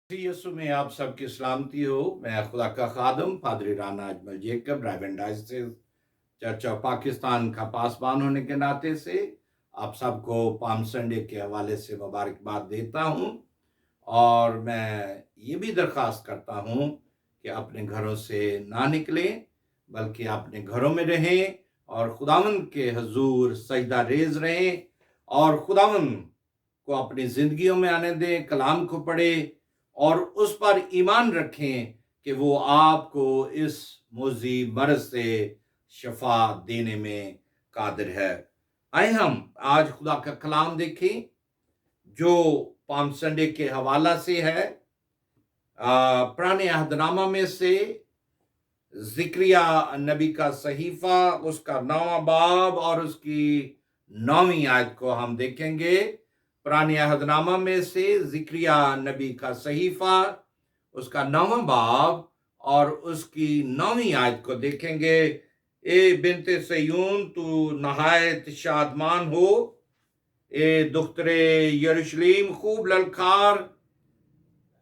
यीशु में आप सबकी सलामती हो। मैं खुदा का खादम पादरी Rana Ajmal Jacob driving diocese church of Pakistan का पासबान होने के नाते से आप सबको पाम संडे के हवाले से मुबारकबाद देता हूं। और मैं ये भी दरख्वास्त करता हूं कि अपने घरों से ना निकलें बल्कि अपने घरों में रहें और खुदावंद के हजूर सजदा रेज रहें और खुदावंद को अपनी जिंदगियों में आने दें, कलाम को पढ़े और उस पर ईमान रखें कि वो आपको इस मुज़ी मर्ज से शफा देने में कादिर है। आए हम आज खुदा का कलाम देखें जो पाम संडे के हवाला से है। पुराने अहदनामा में से जिक्रिया नबी का सहीफा, उसका 9वां बाब और उसकी 9वीं आयत को हम देखेंगे। पुराने अहदनामा में से जिक्रिया नबी का सहीफा, उसका 9वां बाब और उसकी 9वीं आयत को देखेंगे। ए बिनते सयून तू नहायत शादमान हो, ए दुख्तरे यरूशलेम खूब ललकार,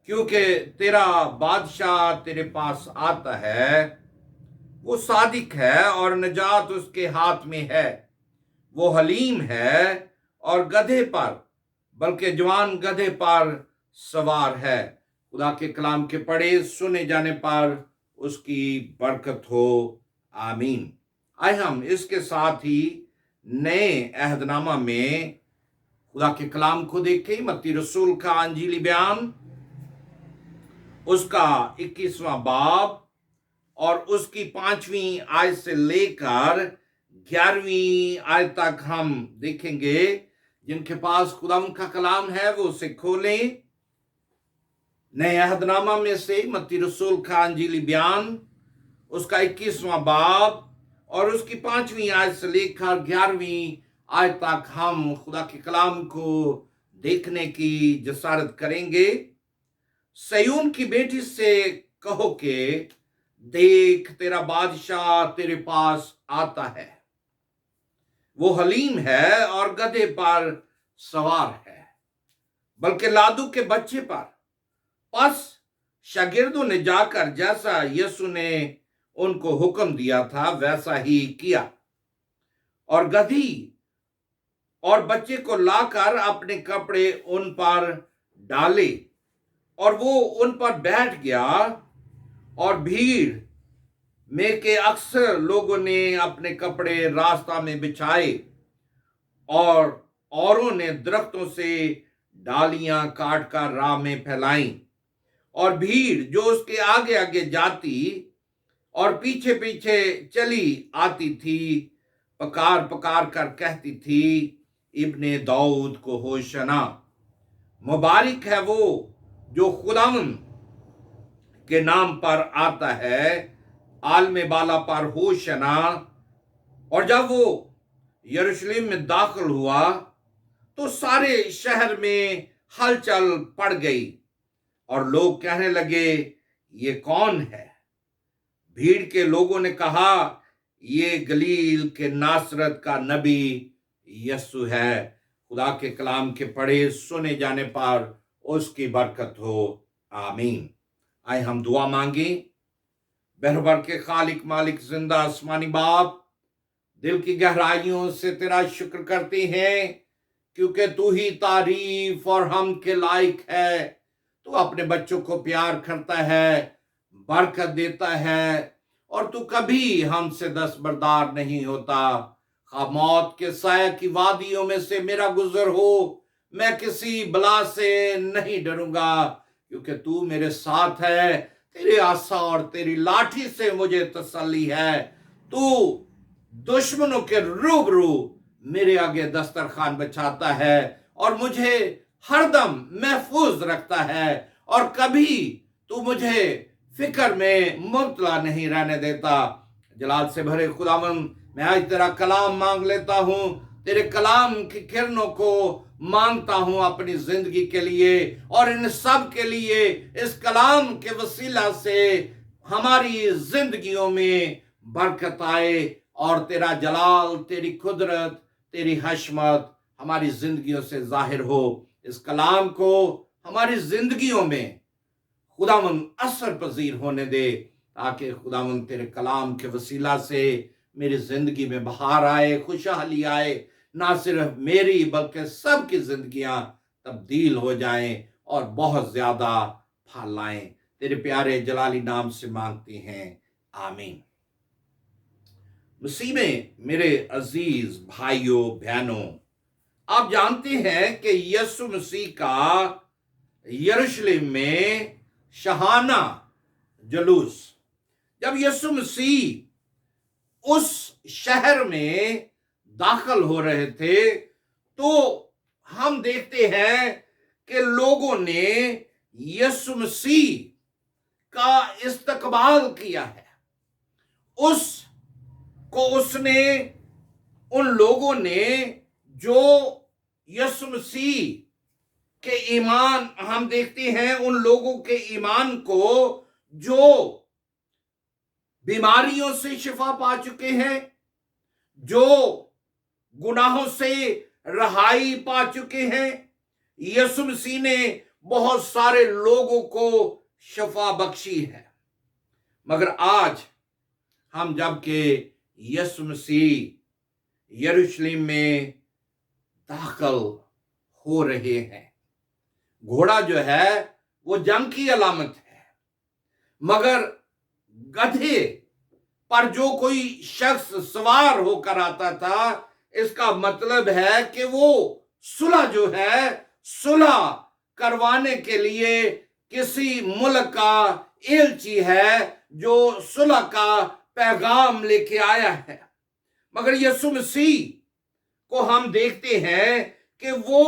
क्योंकि तेरा बादशाह तेरे पास आता है। वो सादिक है और नजात उसके हाथ में है। वो हलीम है और गधे पर, बल्कि जवान गधे पर सवार है। खुदा के कलाम के पढ़े सुने जाने पर उसकी बरकत हो, आमीन। आए हम इसके साथ ही नए अहदनामा में खुदा के कलाम को देखें। मत्ती रसूल का अंजीली बयान, उसका 21वां बाब और उसकी 5वीं आयत से लेकर 11वीं आयत तक हम देखेंगे। जिनके पास खुदाम का कलाम है वो उसे खोलें। नए अहदनामा में से मत्ती रसूल का अंजीली बयान, उसका 21वां बाब और उसकी 5वीं आयत से लेकर 11वीं आयत तक हम खुदा के कलाम को देखने की जसारत करेंगे। सयून की बेटी से कहो कि देख तेरा बादशाह तेरे पास आता है। वो हलीम है और गधे पर सवार है, बल्कि लादू के बच्चे पर। बस शागिर्दों ने जाकर जैसा यीशु ने उनको हुक्म दिया था वैसा ही किया और गधी और बच्चे को लाकर अपने कपड़े उन पर डाले और वो उन पर बैठ गया। और भीड़ में के अक्सर लोगों ने अपने कपड़े रास्ता में बिछाए और औरों ने दरख्तों से डालियां काट कर राह में फैलाई। और भीड़ जो उसके आगे आगे जाती और पीछे पीछे चली आती थी, पकार पकार कर कहती थी, इब्ने दाऊद को होशना। मुबारक है वो जो खुदावंद के नाम पर आता है, आलमे बाला पर होशना। और जब वो यरूशलेम में दाखिल हुआ तो सारे शहर में हलचल पड़ गई और लोग कहने लगे, ये कौन है? भीड़ के लोगों ने कहा, ये गलील के नासरत का नबी यीशु है। खुदा के कलाम के पढ़े सुने जाने पर उसकी बरकत हो, आमीन। आए हम दुआ मांगे। बहरबार के खालिक मालिक जिंदा आसमानी बाप, दिल की गहराइयों से तेरा शुक्र करते हैं क्योंकि तू ही तारीफ और हम के लायक है। तू अपने बच्चों को प्यार करता है, बरकत देता है और तू कभी हमसे दस्तबरदार नहीं होता। खा मौत के साया की वादियों में से मेरा गुजर हो, मैं किसी बला से नहीं डरूंगा क्योंकि तू मेरे साथ है। तेरे आसा और तेरी लाठी से मुझे तसल्ली है। तू दुश्मनों के रूबरू मेरे आगे दस्तरखान बिछाता है और मुझे हरदम महफूज रखता है और कभी तू मुझे फिक्र में मुब्तला नहीं रहने देता। जलाल से भरे खुदावंद, मैं आज तेरा कलाम मांग लेता हूं। तेरे कलाम की किरणों को मांगता हूं अपनी जिंदगी के लिए और इन सब के लिए इस कलाम के वसीला से हमारी जिंदगियों में बरकत आए और तेरा जलाल, तेरी कुदरत, तेरी हशमत हमारी जिंदगियों से जाहिर हो। इस कलाम को हमारी जिंदगियों में खुदावन असर पजीर होने दे, ताकि खुदावन तेरे कलाम के वसीला से मेरी जिंदगी में बहार आए, खुशहाली आए, ना सिर्फ मेरी बल्कि सबकी जिंदगियां तब्दील हो जाएं और बहुत ज्यादा फल लाएं। तेरे प्यारे जलाली नाम से मांगते हैं, आमीन। मसीह में मेरे अजीज भाइयों बहनों, आप जानते हैं कि यीशु मसीह का यरूशलेम में शहाना जुलूस, जब यीशु मसीह उस शहर में दाखिल हो रहे थे, तो हम देखते हैं कि लोगों ने यीशु मसीह का इस्तकबाल किया है। उन लोगों ने जो यीशु मसीह के ईमान, हम देखते हैं उन लोगों के ईमान को जो बीमारियों से शिफा पा चुके हैं, जो गुनाहों से रहाई पा चुके हैं। यीशु मसीह ने बहुत सारे लोगों को शिफा बख्शी है। मगर आज हम जबकि यीशु मसीह यरूशलेम में दाखिल हो रहे हैं, घोड़ा जो है वो जंग की अलामत है, मगर गधे पर जो कोई शख्स सवार होकर आता था, इसका मतलब है कि वो सुलह जो है, सुलह करवाने के लिए किसी मुल्क का एलची है जो सुलह का पैगाम लेके आया है। मगर यीशु मसीह को हम देखते हैं कि वो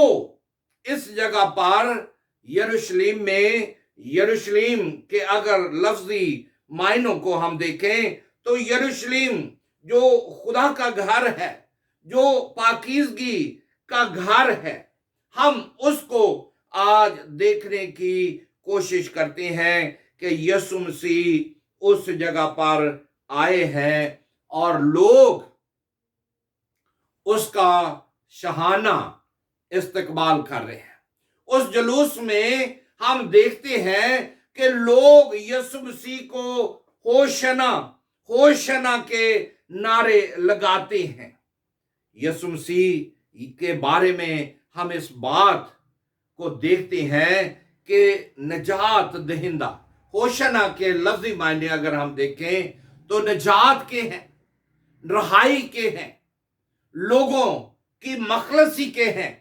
इस जगह पर यरूशलेम में, यरूशलेम के अगर लफ्जी मायनों को हम देखें तो यरूशलेम जो खुदा का घर है, जो पाकीज़गी का घर है, हम उसको आज देखने की कोशिश करते हैं कि यीशु मसीह उस जगह पर आए हैं और लोग उसका शहाना इस्तकबाल कर रहे हैं। उस जुलूस में हम देखते हैं कि लोग यीशु मसीह को होशना होशना के नारे लगाते हैं। यीशु मसीह के बारे में हम इस बात को देखते हैं कि नजात दहिंदा, होशना के लफ्जी मायने अगर हम देखें तो नजात के हैं, रहाई के हैं, लोगों की मखलसी के हैं।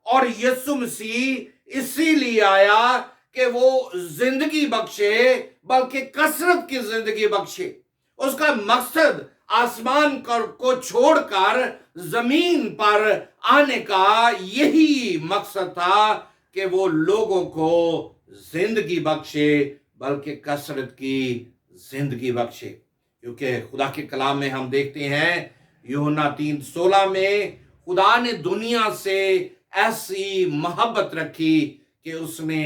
और यीशु मसीह इसीलिए आया कि वो जिंदगी बख्शे, बल्कि कसरत की जिंदगी बख्शे। उसका मकसद आसमान को छोड़कर जमीन पर आने का यही मकसद था कि वो लोगों को जिंदगी बख्शे, बल्कि कसरत की जिंदगी बख्शे। क्योंकि खुदा के कलाम में हम देखते हैं यूहन्ना 3:16 में, खुदा ने दुनिया से ऐसी मोहब्बत रखी कि उसने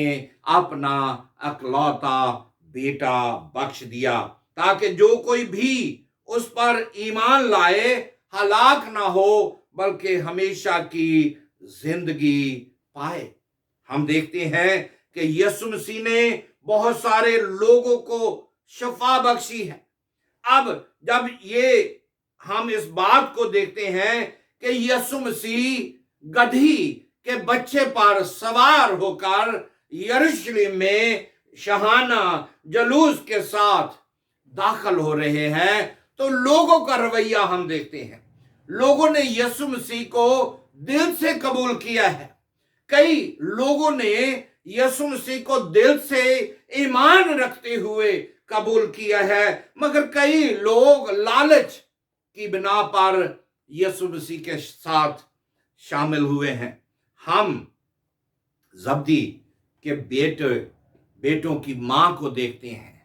अपना अकलौता बेटा बख्श दिया, ताकि जो कोई भी उस पर ईमान लाए हलाक ना हो, बल्कि हमेशा की जिंदगी पाए। हम देखते हैं कि यीशु मसीह ने बहुत सारे लोगों को शफा बख्शी है। अब जब ये हम इस बात को देखते हैं कि यीशु मसीह गधी के बच्चे पर सवार होकर यरूशलेम में शहाना जुलूस के साथ दाखिल हो रहे हैं, तो लोगों का रवैया हम देखते हैं। लोगों ने यीशु मसीह को दिल से कबूल किया है। कई लोगों ने यीशु मसीह को दिल से ईमान रखते हुए कबूल किया है, मगर कई लोग लालच की बिना पर यीशु मसीह के साथ शामिल हुए हैं। हम जब्दी के बेटों की मां को देखते हैं,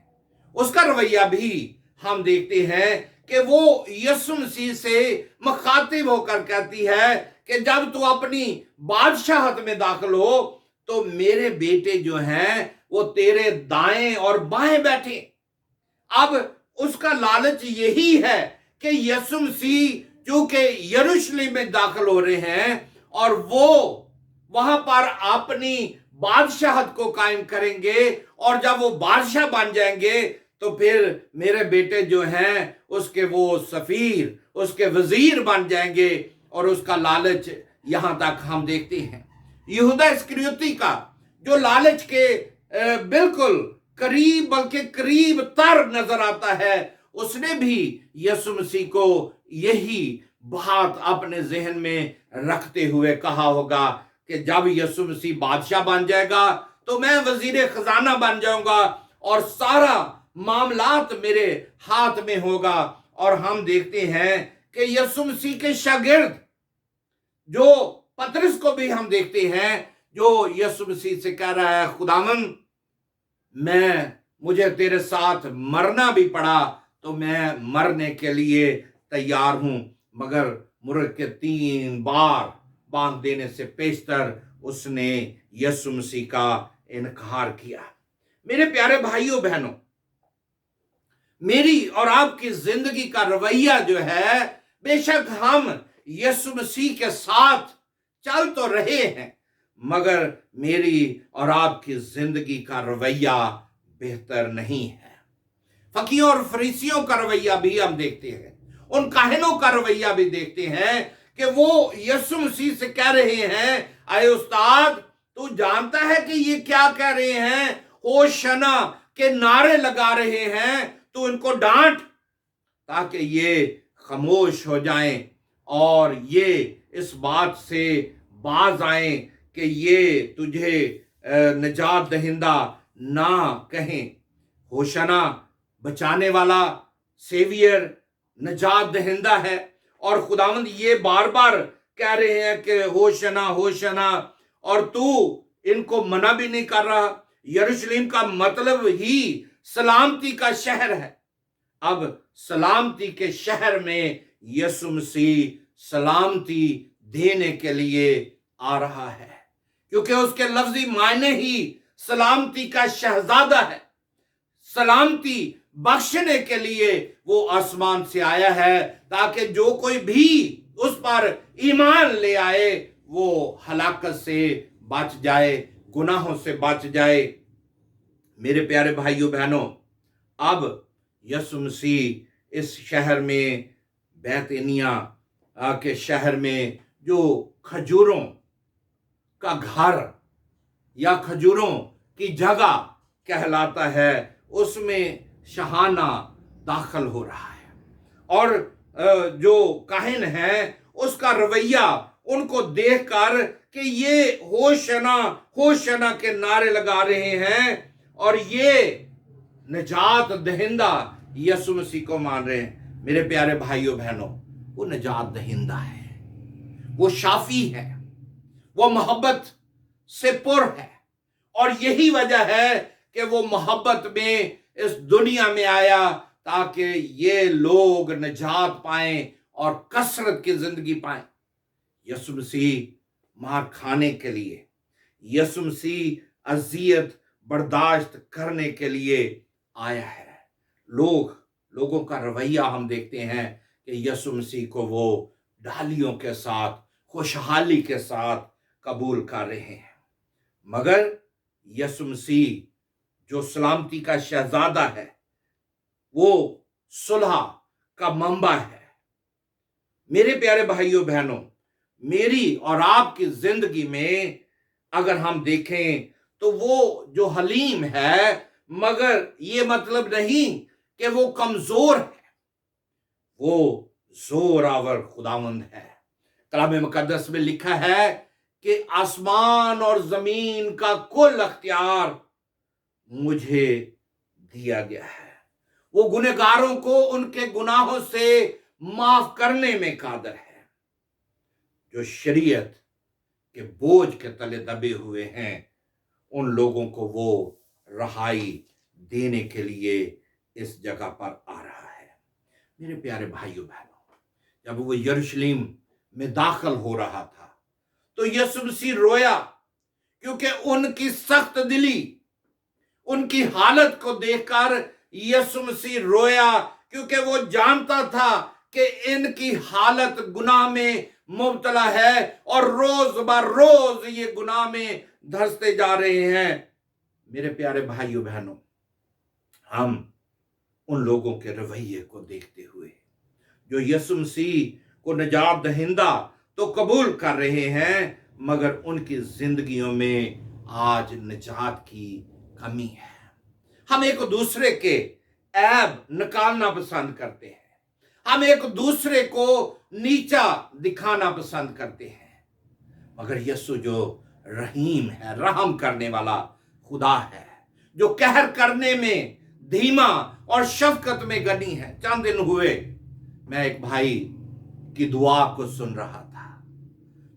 उसका रवैया भी हम देखते हैं कि वो यीशु मसीह से मुखातिब होकर कहती है कि जब तू अपनी बादशाहत में दाखिल हो तो मेरे बेटे जो हैं वो तेरे दाएं और बाएं बैठे। अब उसका लालच यही है कि यीशु मसीह चूंकि यरूशलेम में दाखिल हो रहे हैं और वो वहां पर अपनी बादशाहत को कायम करेंगे, और जब वो बादशाह बन जाएंगे तो फिर मेरे बेटे जो हैं उसके वो सफीर, उसके वजीर बन जाएंगे। और उसका लालच यहां तक हम देखते हैं यहूदा इस्करियोती का, जो लालच के बिल्कुल करीब, बल्कि करीब तर नजर आता है, उसने भी यीशु मसीह को यही बात अपने जहन में रखते हुए कहा होगा कि जब यीशु मसीह बादशाह बन जाएगा तो मैं वजीर खजाना बन जाऊंगा और सारा मामलात मेरे हाथ में होगा। और हम देखते हैं कि यीशु मसीह के शागिर्द, जो पतरस को भी हम देखते हैं, जो यीशु मसीह से कह रहा है, खुदावन मुझे तेरे साथ मरना भी पड़ा तो मैं मरने के लिए तैयार हूं, मगर मुर्ग के 3 बार बांध देने से पेशतर उसने यीशु मसीह का इनकार किया। मेरे प्यारे भाइयों बहनों, मेरी और आपकी जिंदगी का रवैया जो है, बेशक हम यीशु मसीह के साथ चल तो रहे हैं, मगर मेरी और आपकी जिंदगी का रवैया बेहतर नहीं है। फकीरों और फरीसियों का रवैया भी हम देखते हैं, उन काहिनों का रवैया भी देखते हैं कि वो यीशु मसीह से कह रहे हैं, आए उस्ताद तू जानता है कि ये क्या कह रहे हैं, होशना के नारे लगा रहे हैं, तू इनको डांट ताकि ये खामोश हो जाएं और ये इस बात से बाज आए कि ये तुझे निजात दहिंदा ना कहें। होशना बचाने वाला, सेवियर, निजात दहिंदा है, और खुदावंद ये बार बार कह रहे हैं कि होशना होशना, और तू इनको मना भी नहीं कर रहा। यरूशलेम का मतलब ही सलामती का शहर है। अब सलामती के शहर में यीशु मसीह सलामती देने के लिए आ रहा है, क्योंकि उसके लफ्जी मायने ही सलामती का शहजादा है। सलामती बख्शने के लिए वो आसमान से आया है, ताकि जो कोई भी उस पर ईमान ले आए वो हलाकत से बच जाए, गुनाहों से बच जाए। मेरे प्यारे भाइयों बहनों, अब यीशु मसीह इस शहर में, बैतनिया के शहर में, जो खजूरों का घर या खजूरों की जगह कहलाता है, उसमें शहाना दाखिल हो रहा है। और जो काहिन है उसका रवैया उनको देखकर कि ये होशना होशना के नारे लगा रहे हैं और ये निजात दहिंदा यीशु मसीह को मान रहे हैं। मेरे प्यारे भाइयों बहनों, वो निजात दहिंदा है, वो शाफी है, वो मोहब्बत से पुर है, और यही वजह है कि वो मोहब्बत में इस दुनिया में आया ताकि ये लोग निजात पाएं और कसरत की जिंदगी पाएं। यीशु मसीह मार खाने के लिए, यीशु मसीह अजियत बर्दाश्त करने के लिए आया है। लोगों का रवैया हम देखते हैं कि यीशु मसीह को वो डालियों के साथ, खुशहाली के साथ कबूल कर रहे हैं, मगर यीशु मसीह जो सलामती का शहजादा है, वो सुलह का मंबा है। मेरे प्यारे भाइयों बहनों, मेरी और आपकी जिंदगी में अगर हम देखें तो वो जो हलीम है, मगर ये मतलब नहीं कि वो कमजोर है, वो जोरावर खुदावंद है। कलाम मुकद्दस में लिखा है कि आसमान और जमीन का कुल अख्तियार मुझे दिया गया है। वो गुनहगारों को उनके गुनाहों से माफ करने में कादर है। जो शरीयत के बोझ के तले दबे हुए हैं, उन लोगों को वो रहाई देने के लिए इस जगह पर आ रहा है। मेरे प्यारे भाइयों बहनों, जब वो यरूशलेम में दाखिल हो रहा था तो यीशु मसीह रोया, क्योंकि उनकी सख्त दिली, उनकी हालत को देखकर यीशु मसीह रोया, क्योंकि वो जानता था कि इनकी हालत गुनाह में मुब्तला है और रोज ब रोज ये गुनाह में धंसते जा रहे हैं। मेरे प्यारे भाइयों बहनों, हम उन लोगों के रवैये को देखते हुए जो यीशु मसीह को निजात दहिंदा तो कबूल कर रहे हैं, मगर उनकी जिंदगियों में आज निजात की कमी है। हम एक दूसरे के ऐब निकालना पसंद करते हैं, हम एक दूसरे को नीचा दिखाना पसंद करते हैं, मगर यीशु जो रहीम है, रहम करने वाला खुदा है, जो कहर करने में धीमा और शफकत में गनी है। चंद दिन हुए मैं एक भाई की दुआ को सुन रहा था,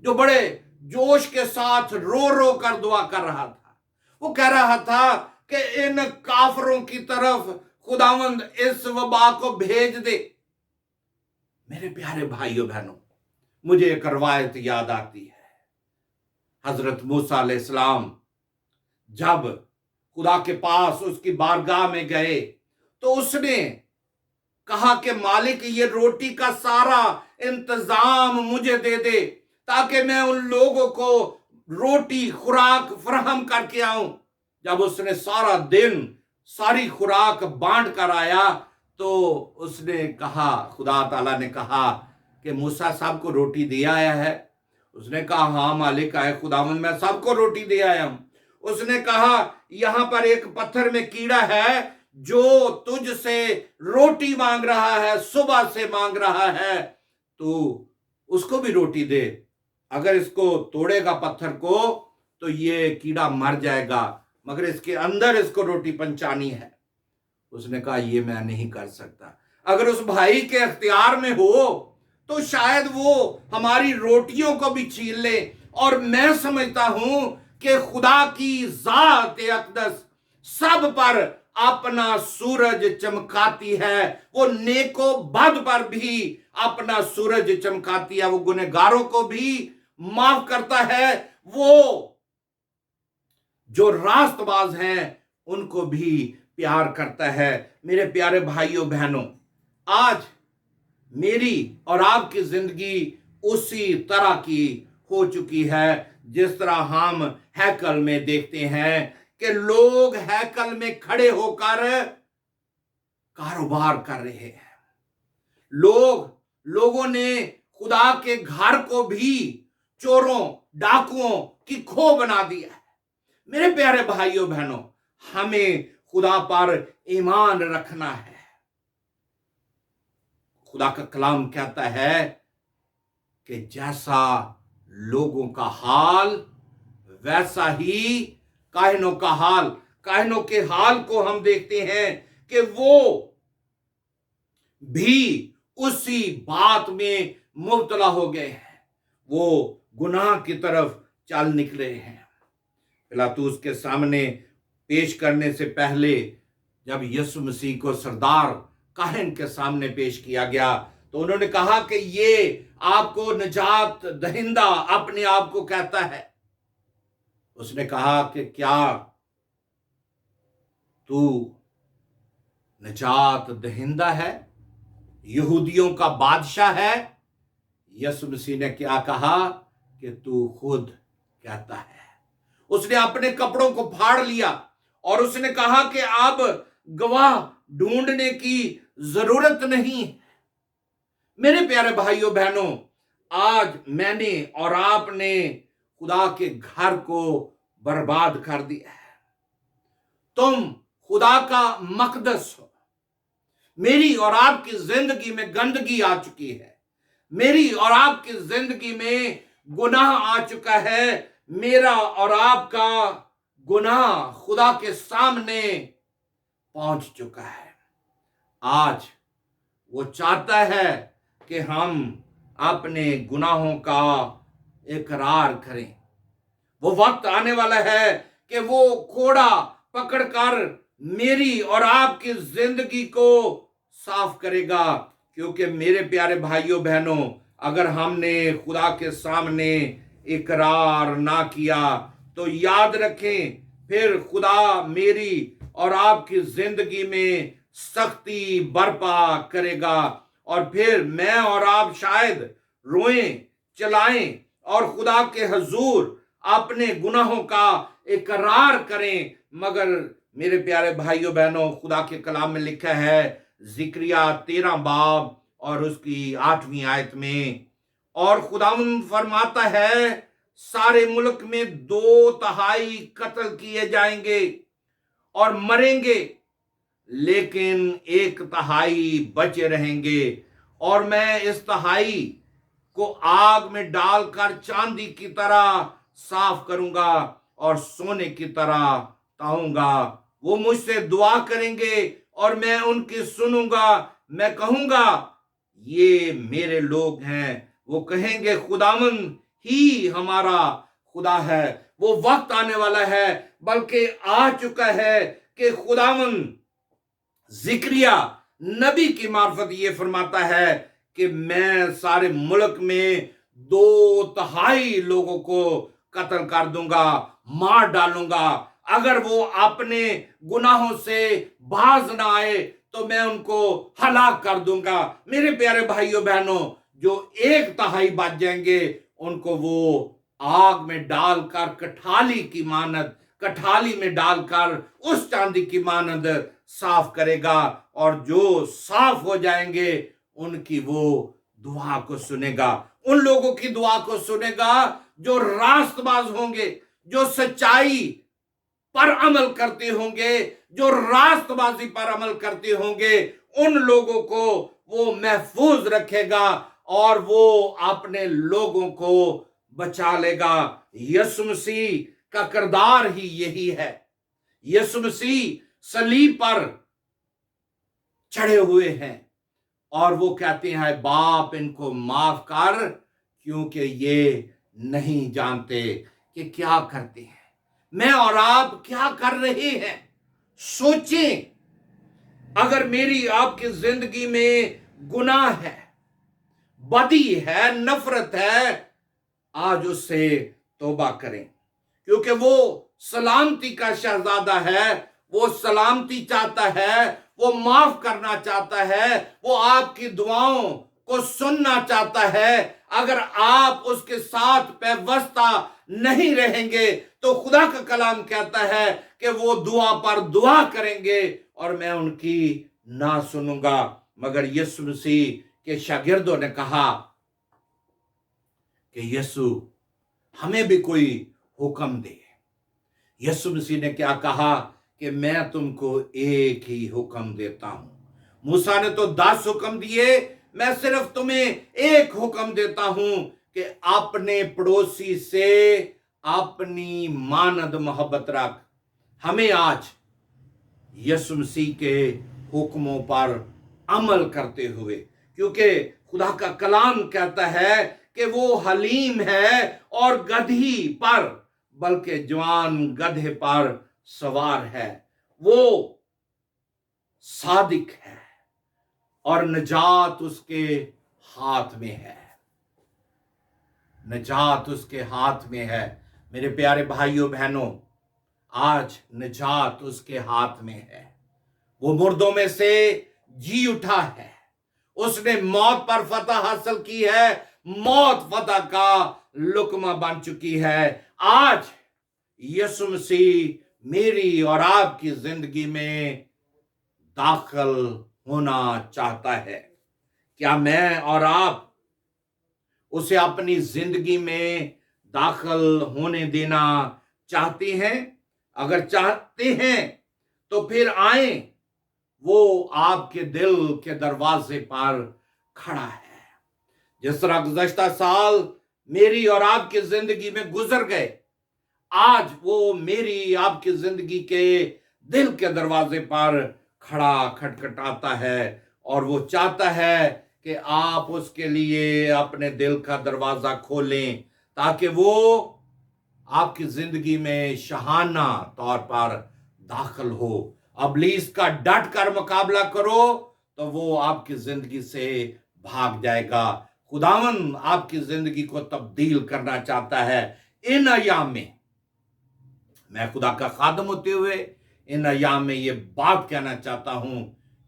जो बड़े जोश के साथ रो रो कर दुआ कर रहा था। वो कह रहा था कि इन काफरों की तरफ खुदावंद इस वबा को भेज दे। मेरे प्यारे भाइयों बहनों, मुझे एक रवायत याद आती है। हजरत मूसा अलैहिस्सलाम जब खुदा के पास उसकी बारगाह में गए तो उसने कहा कि मालिक, ये रोटी का सारा इंतजाम मुझे दे दे ताकि मैं उन लोगों को रोटी खुराक फराहम करके आऊं। जब उसने सारा दिन सारी खुराक बांट कर आया तो उसने कहा, खुदा ताला ने कहा कि मूसा साहब को रोटी दे आया है? उसने कहा, हाँ मालिक आए खुदावंद, मैं सबको रोटी दे आया हूं। उसने कहा, यहां पर एक पत्थर में कीड़ा है जो तुझसे रोटी मांग रहा है, सुबह से मांग रहा है, तो उसको भी रोटी दे। अगर इसको तोड़ेगा पत्थर को तो ये कीड़ा मर जाएगा, मगर इसके अंदर इसको रोटी पहुंचानी है। उसने कहा, ये मैं नहीं कर सकता। अगर उस भाई के अख्तियार में हो तो शायद वो हमारी रोटियों को भी छीन ले। और मैं समझता हूं कि खुदा की जात अक़दस सब पर अपना सूरज चमकाती है। वो नेको बद पर भी अपना सूरज चमकाती है। वो गुनहगारों को भी माफ करता है, वो जो रास्तबाज हैं उनको भी प्यार करता है। मेरे प्यारे भाइयों बहनों, आज मेरी और आपकी जिंदगी उसी तरह की हो चुकी है जिस तरह हम हैकल में देखते हैं कि लोग हैकल में खड़े होकर कारोबार कर रहे हैं। लोगों ने खुदा के घर को भी चोरों डाकुओं की खो बना दिया है। मेरे प्यारे भाइयों बहनों, हमें खुदा पर ईमान रखना है। खुदा का कलाम कहता है कि जैसा लोगों का हाल वैसा ही काहिनों का हाल। काहिनों के हाल को हम देखते हैं कि वो भी उसी बात में मुब्तला हो गए हैं, वो गुनाह की तरफ चल निकले हैं। पिलातुस के सामने पेश करने से पहले जब यीशु मसीह को सरदार काहिन के सामने पेश किया गया तो उन्होंने कहा कि ये आपको निजात दहिंदा अपने आप को कहता है। उसने कहा कि क्या तू निजात दहिंदा है, यहूदियों का बादशाह है? यीशु मसीह ने क्या कहा कि तू खुद कहता है। उसने अपने कपड़ों को फाड़ लिया और उसने कहा कि अब गवाह ढूंढने की जरूरत नहीं। मेरे प्यारे भाइयों बहनों, आज मैंने और आपने खुदा के घर को बर्बाद कर दिया है। तुम खुदा का मकदस हो। मेरी और आपकी जिंदगी में गंदगी आ चुकी है। मेरी और आपकी जिंदगी में गुनाह आ चुका है। मेरा और आपका गुनाह खुदा के सामने पहुंच चुका है। आज वो चाहता है कि हम अपने गुनाहों का इकरार करें। वो वक्त आने वाला है कि वो कोड़ा पकड़कर मेरी और आपकी जिंदगी को साफ करेगा। क्योंकि मेरे प्यारे भाइयों बहनों, अगर हमने खुदा के सामने इकरार ना किया तो याद रखें, फिर खुदा मेरी और आपकी जिंदगी में सख्ती बर्पा करेगा और फिर मैं और आप शायद रोएं, चलाएं और खुदा के हजूर अपने गुनाहों का इकरार करें। मगर मेरे प्यारे भाइयों बहनों, खुदा के कलाम में लिखा है जिक्रिया 13 बाब और उसकी 8वीं आयत में, और खुदावंद फरमाता है सारे मुल्क में 2/3 कत्ल किए जाएंगे और मरेंगे, लेकिन 1/3 बचे रहेंगे, और मैं इस 1/3 को आग में डालकर चांदी की तरह साफ करूंगा और सोने की तरह ताऊंगा। वो मुझसे दुआ करेंगे और मैं उनकी सुनूंगा। मैं कहूंगा ये मेरे लोग हैं। वो कहेंगे खुदावंद ही हमारा खुदा है। वो वक्त आने वाला है, बल्कि आ चुका है, कि खुदावंद जिक्रिया नबी की मार्फत ये फरमाता है कि मैं सारे मुल्क में 2/3 लोगों को कत्ल कर दूंगा, मार डालूंगा। अगर वो अपने गुनाहों से बाज ना आए तो मैं उनको हलाक कर दूंगा। मेरे प्यारे भाइयों बहनों, जो 1/3 बच जाएंगे उनको वो आग में डालकर कठाली में डालकर उस चांदी की मानद साफ करेगा, और जो साफ हो जाएंगे उनकी वो दुआ को सुनेगा। उन लोगों की दुआ को सुनेगा जो रास्तबाज होंगे, जो सच्चाई पर अमल करते होंगे, जो रास्तबाजी पर अमल करते होंगे। उन लोगों को वो महफूज रखेगा और वो अपने लोगों को बचा लेगा। यीशु मसीह का किरदार ही यही है। यीशु मसीह सलीब पर चढ़े हुए हैं और वो कहते हैं बाप इनको माफ कर, क्योंकि ये नहीं जानते कि क्या करते हैं। मैं और आप क्या कर रहे हैं? सोचें, अगर मेरी आपकी जिंदगी में गुनाह है, बदी है, नफरत है, आज उससे तौबा करें, क्योंकि वो सलामती का शहजादा है। वो सलामती चाहता है, वो माफ करना चाहता है, वो आपकी दुआओं को सुनना चाहता है। अगर आप उसके साथ पेवस्ता नहीं रहेंगे तो खुदा का कलाम कहता है कि वो दुआ पर दुआ करेंगे और मैं उनकी ना सुनूंगा। मगर यीशु मसीह के शागिर्दों ने कहा कि यीशु हमें भी कोई हुक्म दे। यीशु मसीह ने क्या कहा कि मैं तुमको एक ही हुक्म देता हूं। मूसा ने तो 10 हुक्म दिए, मैं सिर्फ तुम्हें एक हुक्म देता हूं कि अपने पड़ोसी से अपनी मानद मोहब्बत रख। हमें आज यीशु मसीह के हुक्मों पर अमल करते हुए, क्योंकि खुदा का कलाम कहता है कि वो हलीम है और गधी पर, बल्कि जवान गधे पर सवार है। वो सादिक है और निजात उसके हाथ में है। निजात उसके हाथ में है। मेरे प्यारे भाइयों बहनों, आज निजात उसके हाथ में है। वो मुर्दों में से जी उठा है। उसने मौत पर फतह हासिल की है। मौत फतह का लुकमा बन चुकी है। आज यीशु मसीह मेरी और आपकी जिंदगी में दाखिल होना चाहता है। क्या मैं और आप उसे अपनी जिंदगी में दाखिल होने देना चाहते हैं? अगर चाहते हैं तो फिर आए, वो आपके दिल के दरवाजे पर खड़ा है। जिस तरह गुज़श्ता साल मेरी और आपकी जिंदगी में गुजर गए, आज वो मेरी आपकी जिंदगी के दिल के दरवाजे पर खड़ा खटखटाता है और वो चाहता है कि आप उसके लिए अपने दिल का दरवाजा खोलें, ताकि वो आपकी जिंदगी में शहाना तौर पर दाखिल हो। इब्लीस का डट कर मुकाबला करो तो वो आपकी जिंदगी से भाग जाएगा। खुदावन आपकी जिंदगी को तब्दील करना चाहता है। इन अयाम में मैं खुदा का खादम होते हुए इन अयाम में ये बात कहना चाहता हूं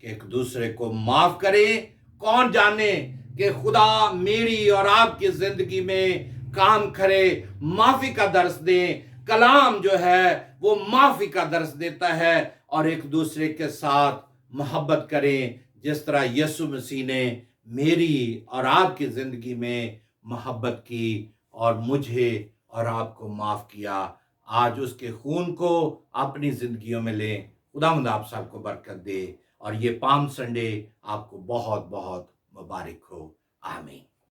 कि एक दूसरे को माफ करें। कौन जाने कि खुदा मेरी और आपकी जिंदगी में काम करे, माफी का दर्स दे। कलाम जो है वो माफी का दर्स देता है, और एक दूसरे के साथ मोहब्बत करें जिस तरह यीशु मसीह ने मेरी और आपकी जिंदगी में मोहब्बत की और मुझे और आपको माफ किया। आज उसके खून को अपनी जिंदगियों में लें। खुदावंद आप सबको बरकत दे, और ये पाम संडे आपको बहुत बहुत मुबारक हो। आमीन।